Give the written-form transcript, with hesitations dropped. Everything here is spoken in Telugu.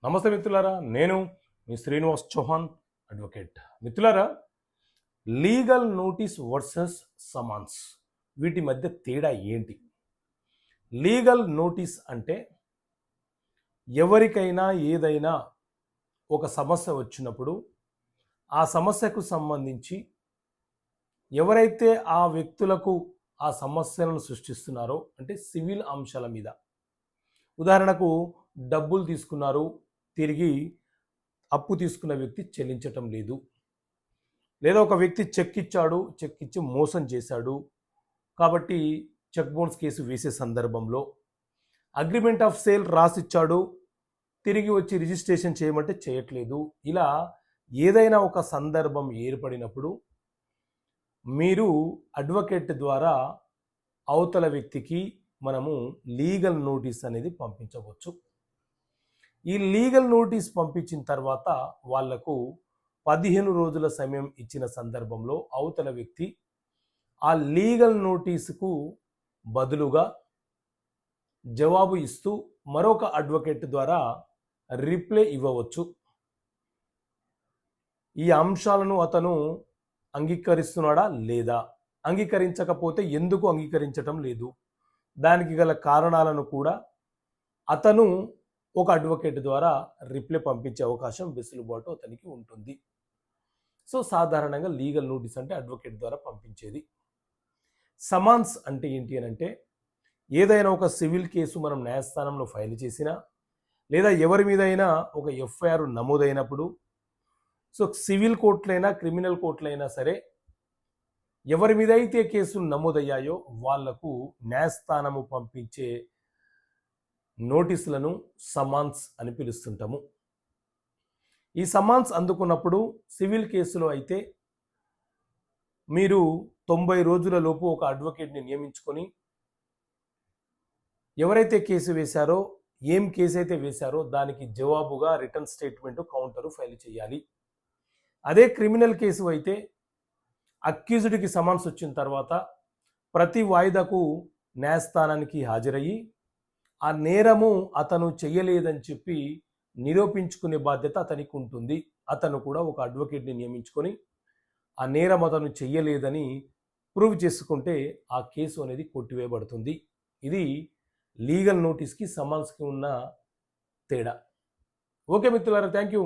నమస్తే మిత్రులారా, నేను మీ శ్రీనివాస్ చౌహాన్ అడ్వకేట్. మిత్రులారా, లీగల్ నోటీస్ వర్సెస్ సమన్స్, వీటి మధ్య తేడా ఏంటి? లీగల్ నోటీస్ అంటే ఎవరికైనా ఏదైనా ఒక సమస్య వచ్చినప్పుడు ఆ సమస్యకు సంబంధించి ఎవరైతే ఆ వ్యక్తులకు ఆ సమస్యలను సృష్టిస్తున్నారో, అంటే సివిల్ అంశాల మీద, ఉదాహరణకు డబ్బులు తీసుకున్నారు, తిరిగి అప్పు తీసుకున్న వ్యక్తి చెల్లించటం లేదు, లేదా ఒక వ్యక్తి చెక్ ఇచ్చాడు, చెక్ ఇచ్చి మోసం చేశాడు కాబట్టి చెక్ బౌన్స్ కేసు వేసే సందర్భంలో, అగ్రిమెంట్ ఆఫ్ సేల్ రాసిచ్చాడు, తిరిగి వచ్చి రిజిస్ట్రేషన్ చేయమంటే చేయట్లేదు, ఇలా ఏదైనా ఒక సందర్భం ఏర్పడినప్పుడు మీరు అడ్వకేట్ ద్వారా అవతల వ్యక్తికి మనము లీగల్ నోటీస్ అనేది పంపించవచ్చు. ఈ లీగల్ నోటీస్ పంపించిన తర్వాత వాళ్లకు 15 రోజుల సమయం ఇచ్చిన సందర్భంలో అవతల వ్యక్తి ఆ లీగల్ నోటీసుకు బదులుగా జవాబు ఇస్తూ మరొక అడ్వకేట్ ద్వారా రిప్లై ఇవ్వవచ్చు. ఈ అంశాలను అతను అంగీకరిస్తున్నాడా లేదా, అంగీకరించకపోతే ఎందుకు అంగీకరించటం లేదు, దానికి గల కారణాలను కూడా అతను ఒక అడ్వకేట్ ద్వారా రిప్లై పంపించే అవకాశం, వెసులుబాటు అతనికి ఉంటుంది. సో సాధారణంగా లీగల్ నోటీస్ అంటే అడ్వకేట్ ద్వారా పంపించేది. సమాన్స్ అంటే ఏంటి అని అంటే, ఏదైనా ఒక సివిల్ కేసు మనం న్యాయస్థానంలో ఫైల్ చేసినా, లేదా ఎవరి మీదైనా ఒక ఎఫ్ఐఆర్ నమోదైనప్పుడు, సో సివిల్ కోర్టులైనా క్రిమినల్ కోర్టులైనా సరే, ఎవరి మీద అయితే కేసులు నమోదయ్యాయో వాళ్లకు న్యాయస్థానము పంపించే నోటీసులను సమాన్స్ అని పిలుస్తుంటాము. ఈ సమాన్స్ అందుకున్నప్పుడు సివిల్ కేసులో అయితే మీరు 90 రోజుల లోపు ఒక అడ్వకేట్ని నియమించుకొని ఎవరైతే కేసు వేశారో, ఏం కేసు అయితే వేశారో దానికి జవాబుగా రిటర్న్ స్టేట్మెంట్, కౌంటరు ఫైల్ చేయాలి. అదే క్రిమినల్ కేసు అయితే అక్యూజ్డ్కి సమాన్స్ వచ్చిన తర్వాత ప్రతి వాయిదాకు న్యాయస్థానానికి హాజరయ్యి ఆ నేరము అతను చెయ్యలేదని చెప్పి నిరూపించుకునే బాధ్యత అతనికి ఉంటుంది. అతను కూడా ఒక అడ్వకేట్ని నియమించుకొని ఆ నేరం అతను చెయ్యలేదని ప్రూవ్ చేసుకుంటే ఆ కేసు అనేది కొట్టివేయబడుతుంది. ఇది లీగల్ నోటీస్కి సమాన్స్కి ఉన్న తేడా. ఓకే మిత్రులారా, థ్యాంక్ యూ.